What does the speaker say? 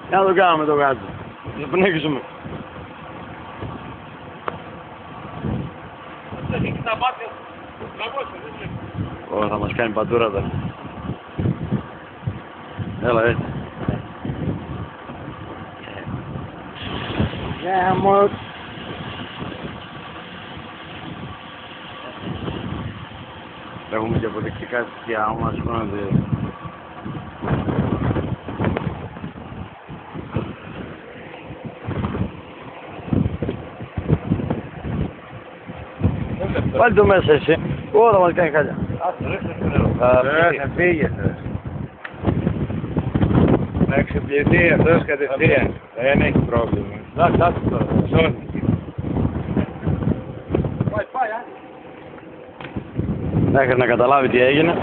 Για να το κάνουμε το κάτσο. Να πνίξουμε. Ω, θα μας κάνει πατούρα τώρα. Έλα έτσι. Γάμο. Έχουμε και αποδεικτικά στοιχεία, άμα μας φαίνονται. Πάλι το μέσα εσύ. Ω, θα μας κάνει χάλια. Θα φύγει αυτός. Να εξυπηρετεί αυτός κατευθείαν. Δεν έχει πρόβλημα. Εντάξει, τώρα. Σώθηκε. Μέχρι να καταλάβει τι έγινε.